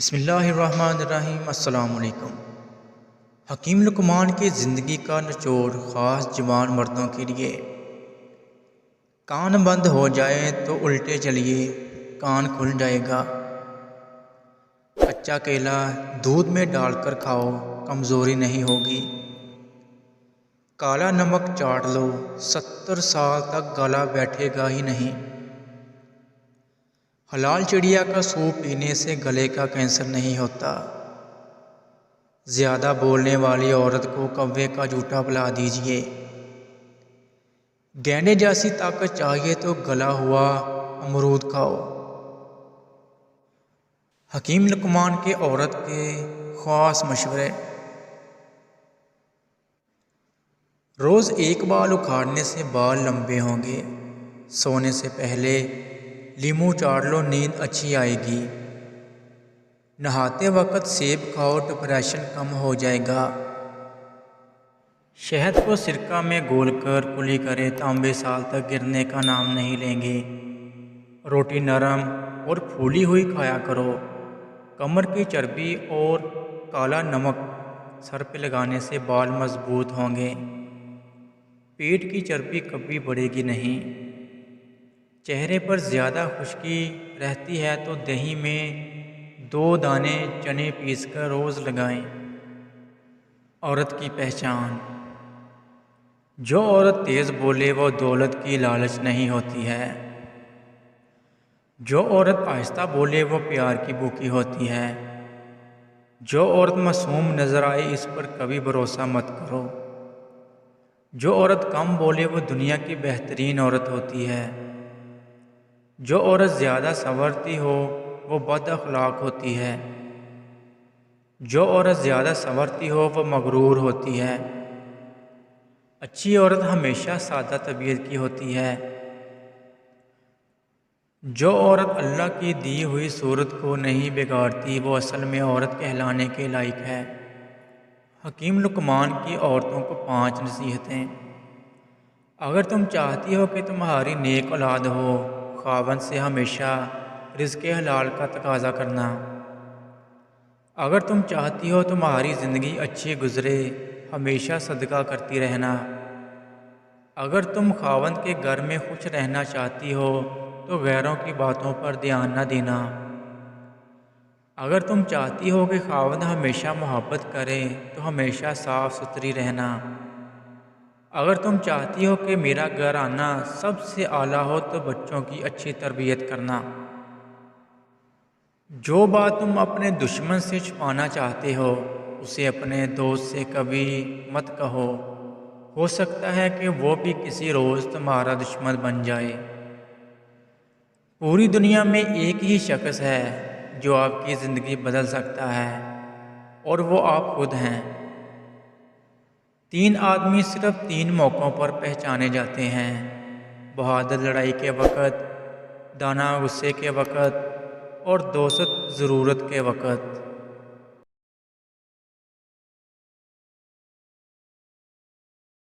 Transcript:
بسم اللہ الرحمن الرحیم۔ السلام علیکم۔ حکیم لقمان کی زندگی کا نچوڑ خاص جوان مردوں کے لیے۔ کان بند ہو جائے تو الٹے چلیے، کان کھل جائے گا۔ کچا کیلا دودھ میں ڈال کر کھاؤ، کمزوری نہیں ہوگی۔ کالا نمک چاٹ لو، 70 سال تک گلا بیٹھے گا ہی نہیں۔ حلال چڑیا کا سوپ پینے سے گلے کا کینسر نہیں ہوتا۔ زیادہ بولنے والی عورت کو کوے کا جوٹا پلا دیجیے۔ گینڈے جیسی طاقت چاہیے تو گلا ہوا امرود کھاؤ۔ حکیم لقمان کے عورت کے خاص مشورے۔ روز ایک بال اکھاڑنے سے بال لمبے ہوں گے۔ سونے سے پہلے لیمو چاٹ لو، نیند اچھی آئے گی۔ نہاتے وقت سیب کھاؤ، ڈپریشن کم ہو جائے گا۔ شہد کو سرکہ میں گھول کر کلی کرے، تانبے سال تک گرنے کا نام نہیں لیں گے۔ روٹی نرم اور پھولی ہوئی کھایا کرو۔ کمر کی چربی اور کالا نمک سر پہ لگانے سے بال مضبوط ہوں گے۔ پیٹ کی چربی کبھی بڑھے گی نہیں۔ چہرے پر زیادہ خشکی رہتی ہے تو دہی میں 2 دانے چنے پیس کر روز لگائیں۔ عورت کی پہچان۔ جو عورت تیز بولے وہ دولت کی لالچ نہیں ہوتی ہے۔ جو عورت آہستہ بولے وہ پیار کی بھوکی ہوتی ہے۔ جو عورت معصوم نظر آئے اس پر کبھی بھروسہ مت کرو۔ جو عورت کم بولے وہ دنیا کی بہترین عورت ہوتی ہے۔ جو عورت زیادہ سنورتی ہو وہ بد اخلاق ہوتی ہے۔ جو عورت زیادہ سنورتی ہو وہ مغرور ہوتی ہے۔ اچھی عورت ہمیشہ سادہ طبیعت کی ہوتی ہے۔ جو عورت اللہ کی دی ہوئی صورت کو نہیں بگاڑتی وہ اصل میں عورت کہلانے کے لائق ہے۔ حکیم لقمان کی عورتوں کو 5 نصیحتیں۔ اگر تم چاہتی ہو کہ تمہاری نیک اولاد ہو، خاوند سے ہمیشہ رزق حلال کا تقاضا کرنا۔ اگر تم چاہتی ہو تمہاری زندگی اچھی گزرے، ہمیشہ صدقہ کرتی رہنا۔ اگر تم خاوند کے گھر میں خوش رہنا چاہتی ہو تو غیروں کی باتوں پر دھیان نہ دینا۔ اگر تم چاہتی ہو کہ خاوند ہمیشہ محبت کرے تو ہمیشہ صاف ستھری رہنا۔ اگر تم چاہتی ہو کہ میرا گھرانہ سب سے اعلیٰ ہو تو بچوں کی اچھی تربیت کرنا۔ جو بات تم اپنے دشمن سے چھپانا چاہتے ہو اسے اپنے دوست سے کبھی مت کہو، ہو سکتا ہے کہ وہ بھی کسی روز تمہارا دشمن بن جائے۔ پوری دنیا میں ایک ہی شخص ہے جو آپ کی زندگی بدل سکتا ہے اور وہ آپ خود ہیں۔ 3 آدمی صرف 3 موقعوں پر پہچانے جاتے ہیں: بہادر لڑائی کے وقت، دانا غصے کے وقت اور دوست ضرورت کے وقت۔